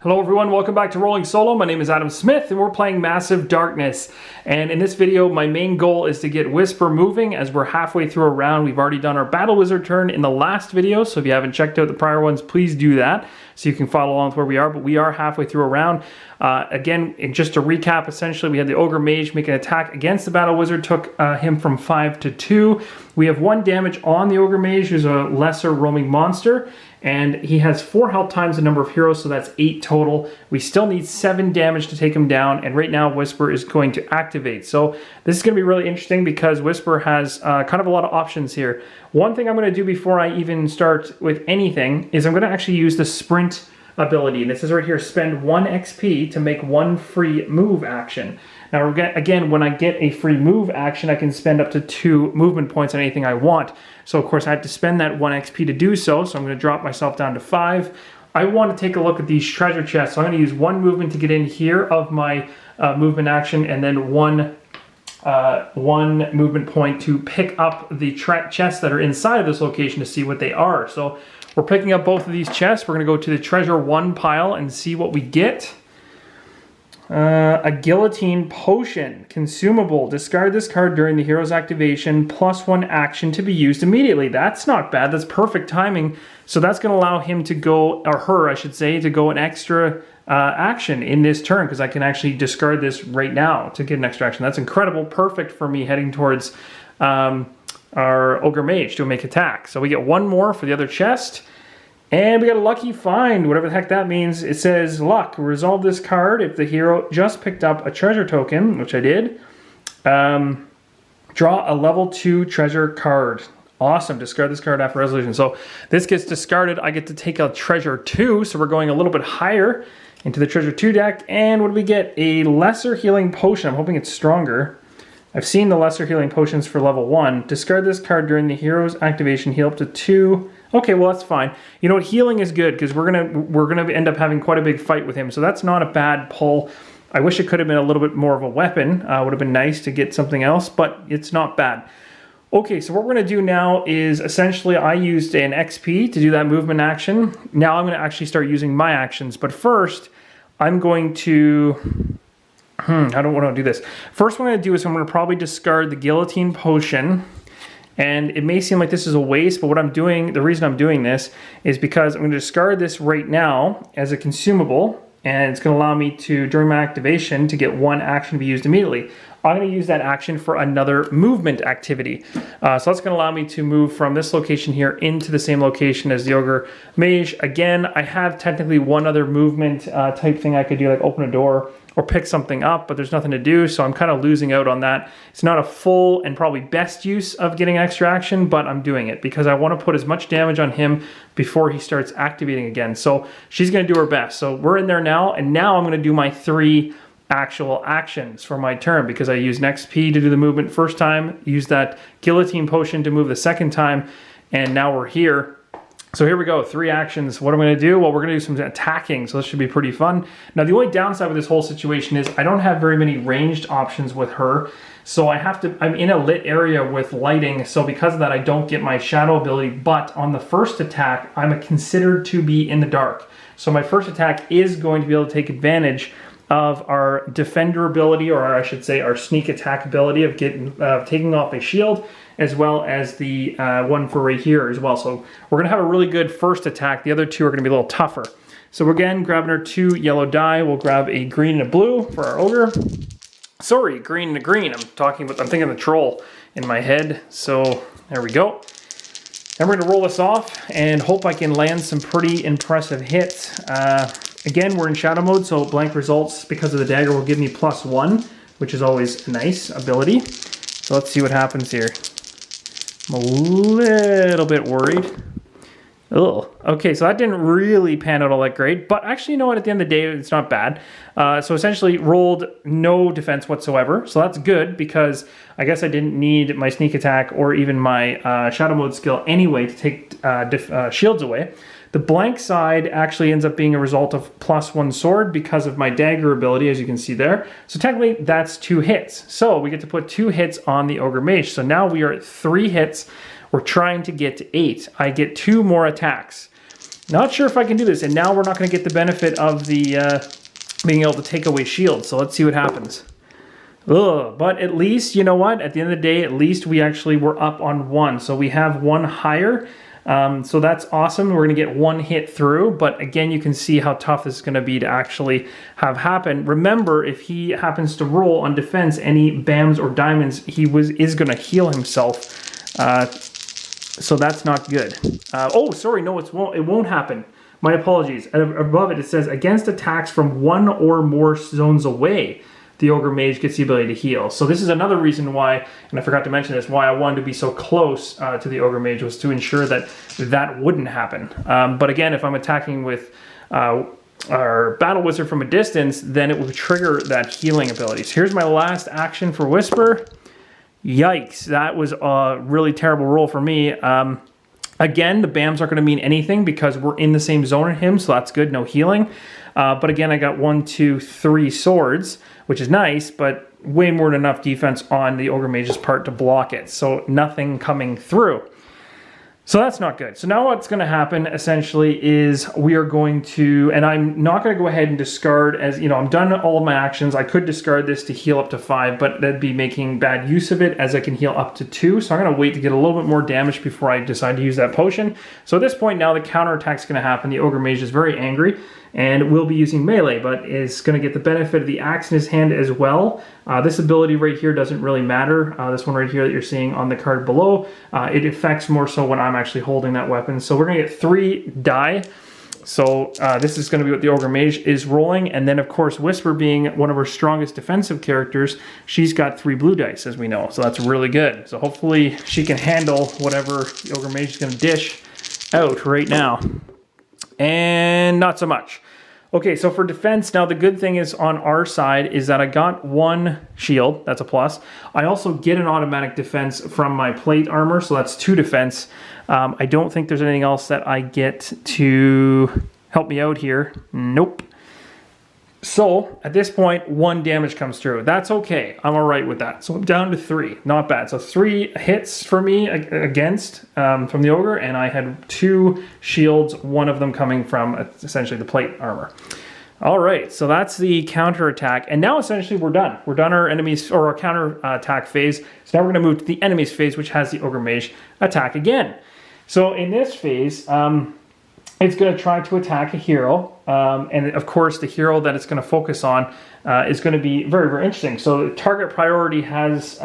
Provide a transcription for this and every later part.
Hello everyone, welcome back to Rolling Solo. My name is Adam Smith and we're playing Massive Darkness. And in this video, my main goal is to get Whisper moving as we're halfway through a round. We've already done our Battle Wizard turn in the last video, so if you haven't checked out the prior ones, please do that so you can follow along with where we are, but we are halfway through a round. Again, just to recap, essentially we had the Orge Mage make an attack against the Battle Wizard, took him from 5 to 2. We have 1 damage on the Orge Mage, who's a lesser roaming monster, and he has 4 health times the number of heroes, so that's 8 total. We still need 7 damage to take him down, and right now Whisper is going to activate. So this is going to be really interesting because Whisper has kind of a lot of options here. One thing I'm going to do before I even start with anything is I'm going to actually use the sprint ability. And this is right here, spend 1 XP to make 1 free move action. Now again, when I get a free move action, I can spend up to 2 movement points on anything I want. So of course I have to spend that 1 XP to do so, so I'm going to drop myself down to 5. I want to take a look at these treasure chests, so I'm going to use 1 movement to get in here of my movement action, and then one movement point to pick up the chests that are inside of this location to see what they are. So we're picking up both of these chests. We're going to go to the treasure 1 pile and see what we get. A guillotine potion, consumable. Discard this card during the hero's activation, +1 action to be used immediately. That's not bad. That's perfect timing. So that's going to allow him to go, or her, I should say, to go an extra action in this turn, because I can actually discard this right now to get an extra action. That's incredible. Perfect for me heading towards our Orge Mage to make attack. So we get 1 more for the other chest. And we got a lucky find, whatever the heck that means. It says, luck, resolve this card if the hero just picked up a treasure token, which I did. Draw a level 2 treasure card. Awesome, discard this card after resolution. So this gets discarded, I get to take a treasure 2, so we're going a little bit higher into the treasure 2 deck. And what do we get? A lesser healing potion. I'm hoping it's stronger. I've seen the lesser healing potions for level 1. Discard this card during the hero's activation, heal up to 2. Okay, well that's fine. You know what, healing is good because we're gonna end up having quite a big fight with him, so that's not a bad pull. I wish it could have been a little bit more of a weapon. Would have been nice to get something else, but it's not bad. Okay, so what we're gonna do now is essentially I used an XP to do that movement action. Now I'm gonna actually start using my actions, but first I'm going to I don't want to do this. First what I'm gonna do is I'm gonna probably discard the guillotine potion. And it may seem like this is a waste, but what I'm doing, the reason I'm doing this is because I'm going to discard this right now as a consumable, and it's going to allow me to, during my activation, to get 1 action to be used immediately. I'm going to use that action for another movement activity. So that's going to allow me to move from this location here into the same location as the Orge Mage. Again, I have technically 1 other movement type thing I could do, like open a door or pick something up, but there's nothing to do, so I'm kind of losing out on that. It's not a full and probably best use of getting extra action, but I'm doing it because I want to put as much damage on him before he starts activating again. So she's going to do her best. So we're in there now, and now I'm going to do my 3 actual actions for my turn because I used an XP to do the movement first time, used that guillotine potion to move the second time, and now we're here. So here we go, 3 actions. What I'm going to do? Well, we're going to do some attacking, so this should be pretty fun. Now, the only downside with this whole situation is I don't have very many ranged options with her, so I'm in a lit area with lighting, so because of that, I don't get my shadow ability, but on the first attack, I'm considered to be in the dark. So my first attack is going to be able to take advantage of our defender ability, or I should say our sneak attack ability of taking off a shield, as well as the one for right here as well. So we're gonna have a really good first attack. The other 2 are gonna be a little tougher. So we're again grabbing our 2 yellow die. We'll grab a green and a blue for our ogre. Sorry, green and a green. I'm thinking of the troll in my head. So there we go. Then we're gonna roll this off and hope I can land some pretty impressive hits. Again, we're in shadow mode, so blank results because of the dagger will give me +1, which is always a nice ability. So let's see what happens here. I'm a little bit worried. Ugh. Okay, so that didn't really pan out all that great, but actually, you know what, at the end of the day, it's not bad. So essentially rolled no defense whatsoever, so that's good because I guess I didn't need my sneak attack or even my shadow mode skill anyway to take shields away. The blank side actually ends up being a result of +1 sword because of my dagger ability, as you can see there. So technically, that's 2 hits. So we get to put 2 hits on the Orge Mage. So now we are at 3 hits. We're trying to get to 8. I get 2 more attacks. Not sure if I can do this. And now we're not going to get the benefit of the being able to take away shields. So let's see what happens. Ugh, but at least, you know what? At the end of the day, at least we actually were up on 1. So we have 1 higher. So that's awesome. We're going to get 1 hit through. But again, you can see how tough this is going to be to actually have happen. Remember, if he happens to roll on defense any BAMs or diamonds, he is going to heal himself. So that's not good. Oh, sorry. No, it won't happen. My apologies. Above it, it says, against attacks from 1 or more zones away, the Orge Mage gets the ability to heal. So this is another reason why, and I forgot to mention this, why I wanted to be so close to the Orge Mage, was to ensure that that wouldn't happen. But again, if I'm attacking with our Battle Wizard from a distance, then it will trigger that healing ability. So here's my last action for Whisper. Yikes, that was a really terrible roll for me. Again, the BAMs aren't going to mean anything because we're in the same zone as him, so that's good, no healing. But again, I got 1, 2, 3 swords, which is nice, but way more than enough defense on the Orge Mage's part to block it. So nothing coming through. So that's not good. So now what's going to happen essentially is we are going to, and I'm not going to go ahead and discard, as you know, I'm done all of my actions. I could discard this to heal up to 5, but that'd be making bad use of it as I can heal up to 2. So I'm going to wait to get a little bit more damage before I decide to use that potion. So at this point now the counterattack's going to happen. The Orge Mage is very angry and will be using melee, but is going to get the benefit of the axe in his hand as well. This ability right here doesn't really matter. This one right here that you're seeing on the card below, it affects more so when I'm actually holding that weapon. So we're going to get 3 die. So this is going to be what the Orge Mage is rolling. And then, of course, Whisper being one of her strongest defensive characters, she's got 3 blue dice, as we know. So that's really good. So hopefully she can handle whatever the Orge Mage is going to dish out right now. And not so much. Okay, so for defense, now the good thing is on our side is that I got 1 shield, that's a plus. I also get an automatic defense from my plate armor, so that's 2 defense. I don't think there's anything else that I get to help me out here. Nope. So at this point, 1 damage comes through. That's okay. I'm all right with that. So I'm down to 3. Not bad. So 3 hits for me against from the Ogre, and I had 2 shields, one of them coming from essentially the plate armor. All right, so that's the counter attack, and now essentially we're done. We're done our enemies or our counter attack phase. So now we're going to move to the enemies phase, which has the Orge Mage attack again. So in this phase, it's going to try to attack a hero, and of course the hero that it's going to focus on is going to be very, very interesting. So the target priority has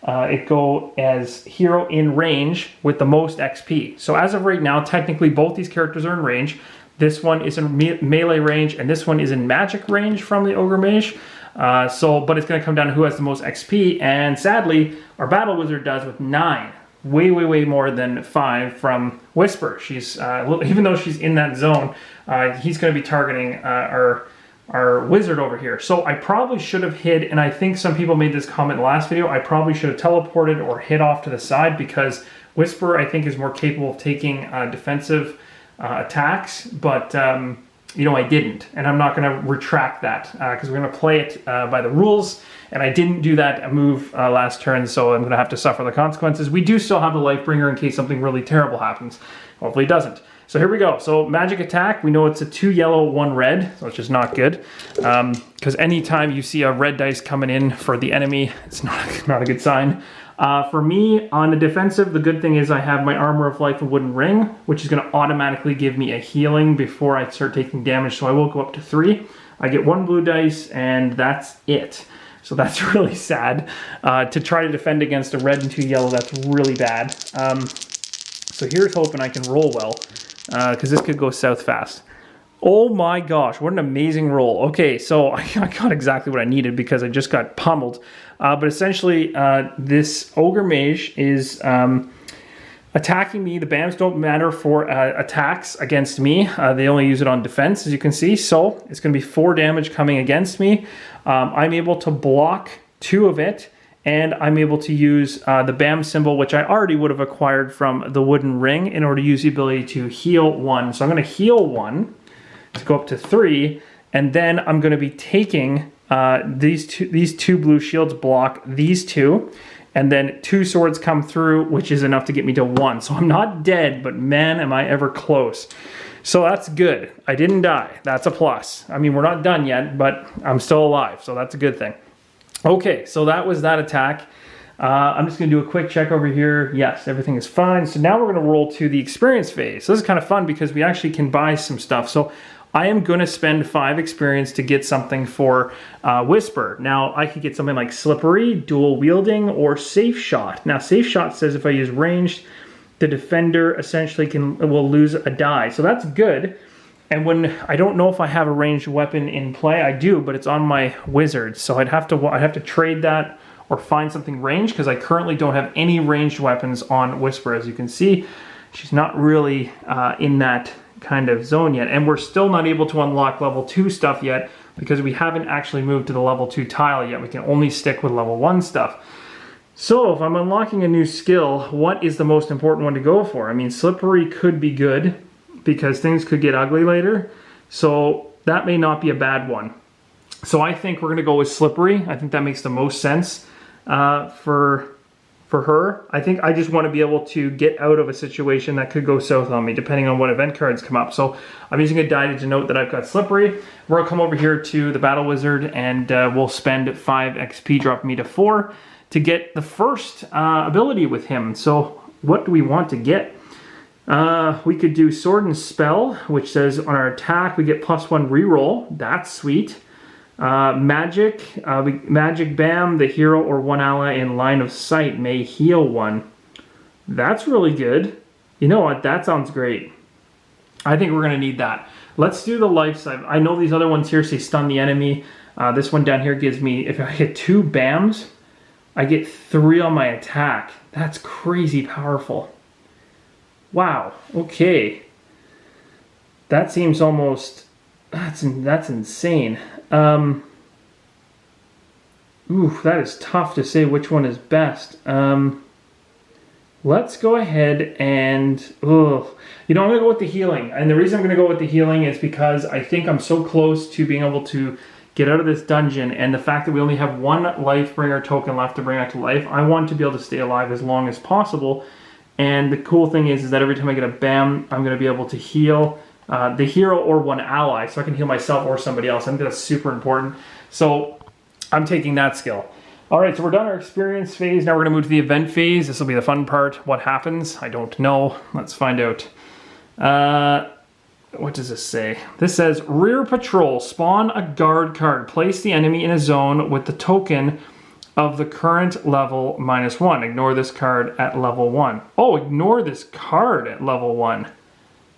it go as hero in range with the most XP. So as of right now, technically both these characters are in range. This one is in melee range, and this one is in magic range from the Orge Mage. But it's going to come down to who has the most XP, and sadly, our Battle Wizard does with 9. Way, way, way more than 5 from Whisper. She's even though she's in that zone, he's going to be targeting our wizard over here. So I probably should have hid, and I think some people made this comment in the last video, I probably should have teleported or hid off to the side, because Whisper, I think, is more capable of taking defensive attacks, but you know, I didn't, and I'm not going to retract that because we're going to play it by the rules, and I didn't do that move last turn, so I'm going to have to suffer the consequences. We do still have the Lightbringer in case something really terrible happens. Hopefully it doesn't. So here we go. So magic attack, we know it's a 2 yellow, 1 red, which is not good, because anytime you see a red dice coming in for the enemy, it's not a good sign. For me, on the defensive, the good thing is I have my Armor of Life and Wooden Ring, which is going to automatically give me a healing before I start taking damage, so I will go up to 3. I get 1 blue dice, and that's it. So that's really sad. To try to defend against a red and 2 yellow, that's really bad. So here's hoping I can roll well, because this could go south fast. Oh my gosh, what an amazing roll. Okay, so I got exactly what I needed because I just got pummeled. But essentially, this Orge Mage is attacking me. The BAMs don't matter for attacks against me. They only use it on defense, as you can see. So it's going to be 4 damage coming against me. I'm able to block 2 of it, and I'm able to use the BAM symbol, which I already would have acquired from the wooden ring, in order to use the ability to heal 1. So I'm going to heal 1 to go up to 3, and then I'm going to be taking these two blue shields block these 2, and then 2 swords come through, which is enough to get me to 1. So I'm not dead, but man, am I ever close. So that's good. I didn't die. That's a plus. I mean, we're not done yet, but I'm still alive, so that's a good thing. Okay, so that was that attack. I'm just going to do a quick check over here. Yes, everything is fine. So now we're going to roll to the experience phase. So this is kind of fun because we actually can buy some stuff. So I am going to spend 5 experience to get something for Whisper. Now, I could get something like Slippery, Dual Wielding, or Safe Shot. Now, Safe Shot says if I use ranged, the defender essentially will lose a die. So that's good. And when I don't know if I have a ranged weapon in play, I do, but it's on my wizard. So I'd have to trade that or find something ranged because I currently don't have any ranged weapons on Whisper. As you can see, she's not really in that kind of zone yet. And we're still not able to unlock level 2 stuff yet because we haven't actually moved to the level 2 tile yet. We can only stick with level 1 stuff. So if I'm unlocking a new skill, what is the most important one to go for? I mean, Slippery could be good because things could get ugly later. So that may not be a bad one. So I think we're going to go with Slippery. I think that makes the most sense for her. I think I just want to be able to get out of a situation that could go south on me, depending on what event cards come up. So I'm using a die to denote that I've got Slippery. We're going to come over here to the Battle Wizard, and we'll spend 5 XP, dropping me to 4, to get the first ability with him. So what do we want to get? We could do Sword and Spell, which says on our attack we get +1 reroll. That's sweet. Magic Bam, the hero or one ally in line of sight may heal 1. That's really good. You know what? That sounds great. I think we're going to need that. Let's do the life side. I know these other ones here say stun the enemy. This one down here gives me, if I hit 2 BAMs, I get 3 on my attack. That's crazy powerful. Wow. Okay. That seems almost... That's insane. Ooh, that is tough to say which one is best. Let's go ahead and... I'm going to go with the healing. And the reason I'm going to go with the healing is because I think I'm so close to being able to get out of this dungeon, and the fact that we only have 1 Lightbringer token left to bring back to life, I want to be able to stay alive as long as possible. And the cool thing is that every time I get a BAM, I'm going to be able to heal the hero or one ally, so I can heal myself or somebody else. I think that's super important. So I'm taking that skill. All right, so we're done our experience phase. Now we're going to move to the event phase. This will be the fun part. What happens? I don't know. Let's find out. What does this say? This says, Rear Patrol, spawn a guard card. Place the enemy in a zone with the token of the current level -1. Ignore this card at level 1. Oh, ignore this card at level 1.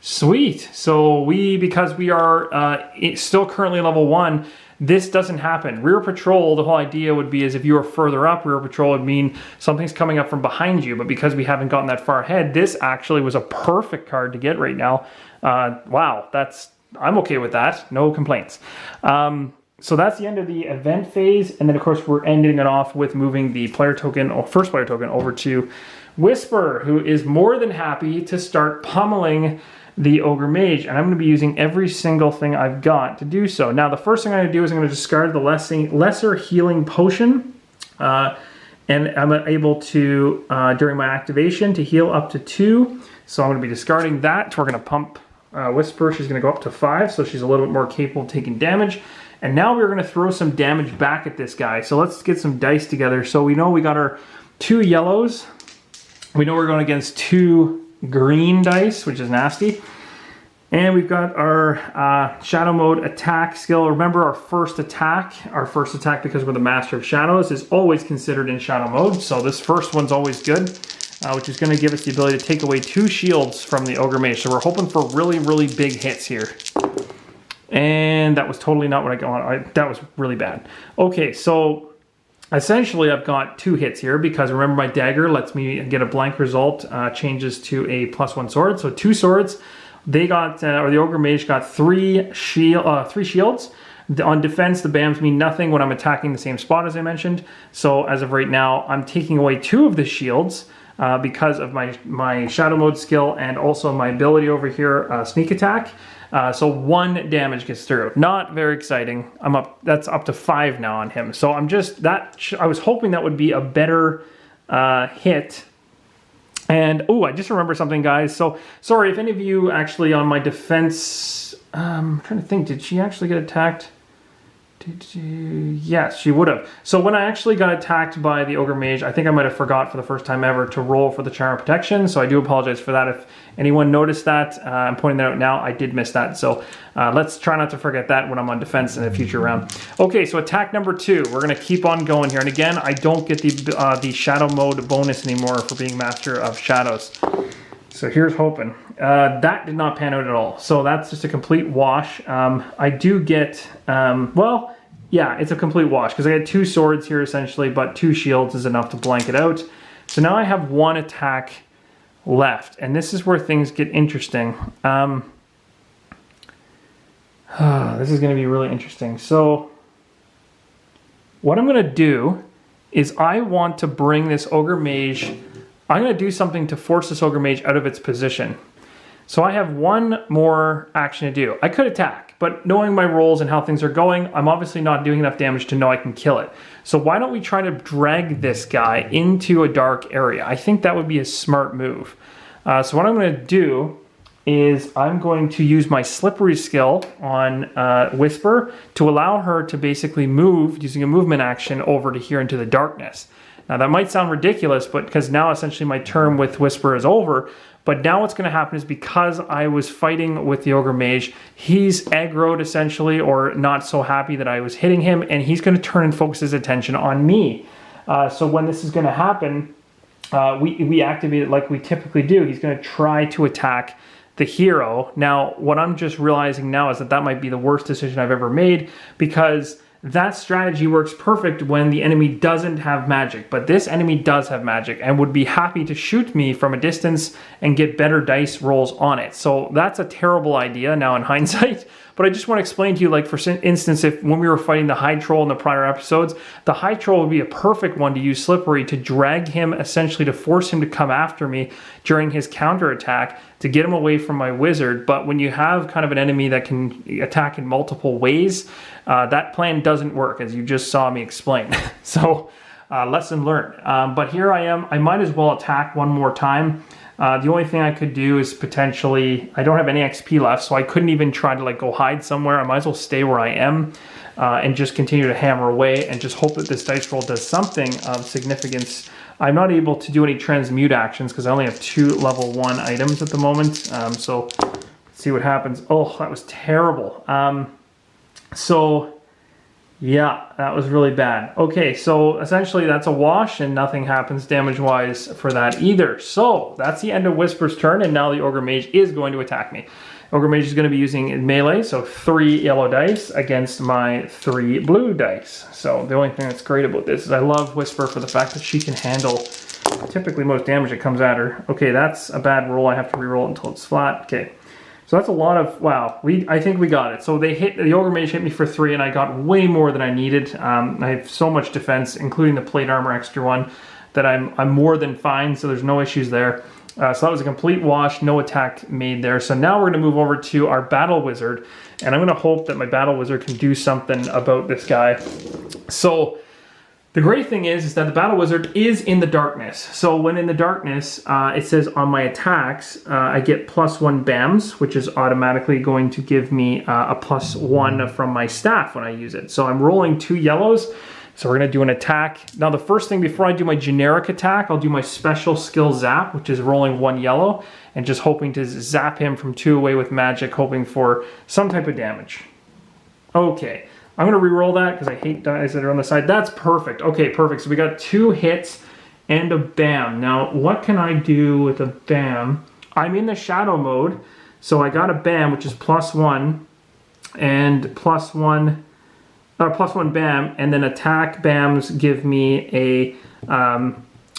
Sweet. So because we are still currently level 1, this doesn't happen. Rear Patrol, the whole idea would be is if you are further up, Rear Patrol would mean something's coming up from behind you. But because we haven't gotten that far ahead, this actually was a perfect card to get right now. Wow, I'm okay with that. No complaints. So that's the end of the event phase. And then, of course, we're ending it off with moving the player token, or first player token, over to Whisper, who is more than happy to start pummeling the Orge Mage. And I'm going to be using every single thing I've got to do so. Now, the first thing I'm going to do is I'm going to discard the lesser healing potion. And I'm able to, during my activation, to heal up to 2. So I'm going to be discarding that. We're going to pump Whisper. She's going to go up to 5, so she's a little bit more capable of taking damage. And now we're going to throw some damage back at this guy. So let's get some dice together. So we know we got our 2 yellows. We know we're going against 2 green dice, which is nasty. And we've got our Shadow Mode attack skill. Remember our first attack, because we're the Master of Shadows, is always considered in Shadow Mode. So this first one's always good, which is going to give us the ability to take away 2 shields from the Orge Mage. So we're hoping for really, really big hits here. And that was totally not what I got. That was really bad. Okay, so essentially I've got 2 hits here because remember my dagger lets me get a blank result, changes to a +1 sword. So 2 swords. They got, or the Orge Mage got 3 shields. On defense, the BAMs mean nothing when I'm attacking the same spot as I mentioned. So as of right now, I'm taking away 2 of the shields because of my Shadow Mode skill and also my ability over here, Sneak Attack. So 1 damage gets through. Not very exciting. That's up to 5 now on him. So I was hoping that would be a better hit And, oh, I just remember something, guys. So, sorry, if any of you actually on my defense... I'm trying to think, did she actually get attacked? Yes, she would have. So when I actually got attacked by the Orge Mage, I think I might have forgot for the first time ever to roll for the Charm of Protection. So I do apologize for that. If anyone noticed that, I'm pointing that out now. I did miss that. So let's try not to forget that when I'm on defense in a future round. Okay, so attack number 2. We're going to keep on going here. And again, I don't get the Shadow Mode bonus anymore for being Master of Shadows. So here's hoping. That did not pan out at all. So that's just a complete wash. I do get, well, yeah, it's a complete wash because I get 2 swords here essentially, but 2 shields is enough to blank it out. So now I have 1 attack left, and this is where things get interesting. This is going to be really interesting. So what I'm going to do is I want to bring this Orge Mage. I'm going to do something to force this Orge Mage out of its position. So I have 1 more action to do. I could attack, but knowing my rolls and how things are going, I'm obviously not doing enough damage to know I can kill it. So why don't we try to drag this guy into a dark area? I think that would be a smart move. So what I'm going to do is I'm going to use my slippery skill on Whisper to allow her to basically move using a movement action over to here into the darkness. Now that might sound ridiculous, but because now essentially my turn with Whisper is over, but now what's going to happen is because I was fighting with the Orge Mage, he's aggroed essentially, or not so happy that I was hitting him, and he's going to turn and focus his attention on me. So when this is going to happen, we activate it like we typically do. He's going to try to attack the hero. Now, what I'm just realizing now is that that might be the worst decision I've ever made, because that strategy works perfect when the enemy doesn't have magic, but this enemy does have magic and would be happy to shoot me from a distance and get better dice rolls on it. So that's a terrible idea now in hindsight, but I just want to explain to you, like for instance, if when we were fighting the High Troll in the prior episodes, the High Troll would be a perfect one to use Slippery to drag him, essentially to force him to come after me during his counterattack to get him away from my wizard. But when you have kind of an enemy that can attack in multiple ways, that plan doesn't work, as you just saw me explain. So lesson learned. But here I am. I might as well attack one more time. The only thing I could do is potentially, I don't have any XP left, so I couldn't even try to like go hide somewhere. I might as well stay where I am and just continue to hammer away and just hope that this dice roll does something of significance. I'm not able to do any transmute actions because I only have 2 level 1 items at the moment. So let's see what happens. Oh, that was terrible. So yeah, that was really bad. Okay, so essentially that's a wash and nothing happens damage-wise for that either. So that's the end of Whisper's turn, and now the Orge Mage is going to attack me. Orge Mage is going to be using melee, so 3 yellow dice against my 3 blue dice. So the only thing that's great about this is I love Whisper for the fact that she can handle typically most damage that comes at her. Okay, that's a bad roll. I have to re-roll it until it's flat. Okay. So that's a lot of, wow, I think we got it. So the Orge Mage hit me for 3 and I got way more than I needed. I have so much defense, including the plate armor extra one, that I'm more than fine, so there's no issues there. So that was a complete wash, no attack made there. So now we're gonna move over to our Battle Wizard, and I'm gonna hope that my Battle Wizard can do something about this guy. So the great thing is that the Battle Wizard is in the darkness. So when in the darkness, it says on my attacks, I get +1 BAMs, which is automatically going to give me a +1 from my staff when I use it. So I'm rolling 2 yellows. So we're gonna do an attack. Now the first thing, before I do my generic attack, I'll do my special skill zap, which is rolling 1 yellow and just hoping to zap him from 2 away with magic, hoping for some type of damage. Okay. I'm going to re-roll that because I hate dice that are on the side. That's perfect. Okay, perfect. So we got 2 hits and a BAM. Now, what can I do with a BAM? I'm in the shadow mode, so I got a BAM, which is +1, and +1 BAM, and then attack BAMs give me a,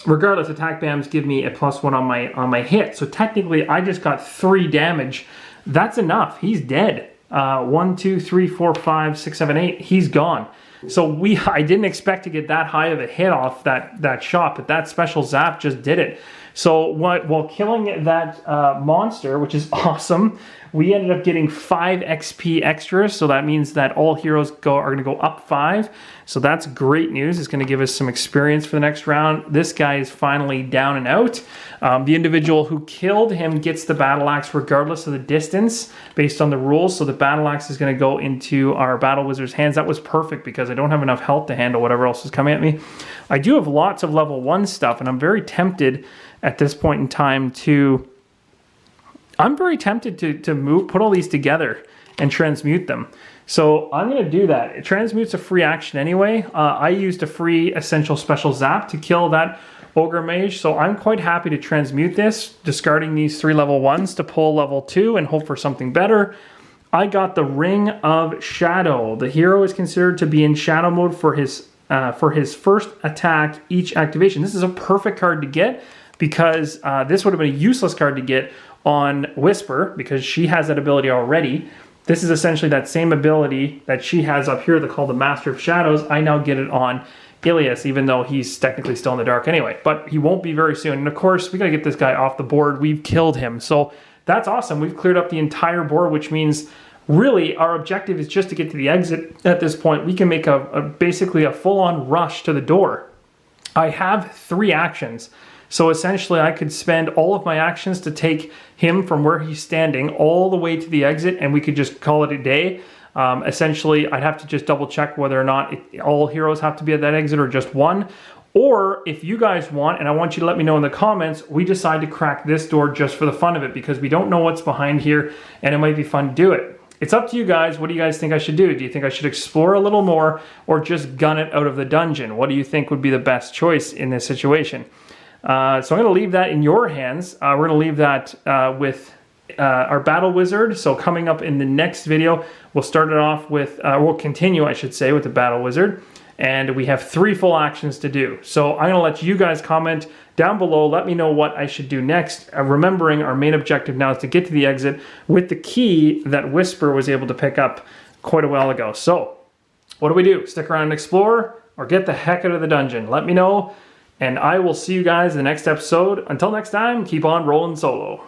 regardless, attack BAMs give me a +1 on my hit. So technically, I just got 3 damage. That's enough. He's dead. 1, 2, 3, 4, 5, 6, 7, 8. He's gone. So I didn't expect to get that high of a hit off that shot, but that special zap just did it. So while killing that monster, which is awesome, we ended up getting 5 XP extra. So that means that all heroes are going to go up 5. So that's great news. It's going to give us some experience for the next round. This guy is finally down and out. The individual who killed him gets the battle axe regardless of the distance based on the rules. So the battle axe is going to go into our battle wizard's hands. That was perfect because I don't have enough health to handle whatever else is coming at me. I do have lots of level 1 stuff, and I'm very tempted at this point in time to put all these together and transmute them. So I'm going to do that. It transmutes a free action anyway. I used a free essential special zap to kill that Orge Mage, so I'm quite happy to transmute this, discarding these 3 level 1s to pull level 2 and hope for something better. I got the Ring of Shadow. The hero is considered to be in shadow mode for his first attack each activation. This is a perfect card to get because this would have been a useless card to get on Whisper because she has that ability already. This is essentially that same ability that she has up here, called the Master of Shadows. I now get it on Ilias, even though he's technically still in the dark anyway. But he won't be very soon. And of course, we got to get this guy off the board. We've killed him. So that's awesome. We've cleared up the entire board, which means really our objective is just to get to the exit at this point. We can make basically a full-on rush to the door. I have 3 actions. So essentially I could spend all of my actions to take him from where he's standing all the way to the exit, and we could just call it a day. Essentially, I'd have to just double check whether or not all heroes have to be at that exit or just one. Or if you guys want, and I want you to let me know in the comments, we decide to crack this door just for the fun of it because we don't know what's behind here and it might be fun to do it. It's up to you guys. What do you guys think I should do? Do you think I should explore a little more or just gun it out of the dungeon? What do you think would be the best choice in this situation? So I'm going to leave that in your hands. We're going to leave that with our battle wizard. So coming up in the next video, we'll start it off with, we'll continue, I should say, with the battle wizard. And we have 3 full actions to do. So I'm going to let you guys comment down below. Let me know what I should do next. Remembering our main objective now is to get to the exit with the key that Whisper was able to pick up quite a while ago. So what do we do? Stick around and explore or get the heck out of the dungeon? Let me know. And I will see you guys in the next episode. Until next time, keep on rolling solo.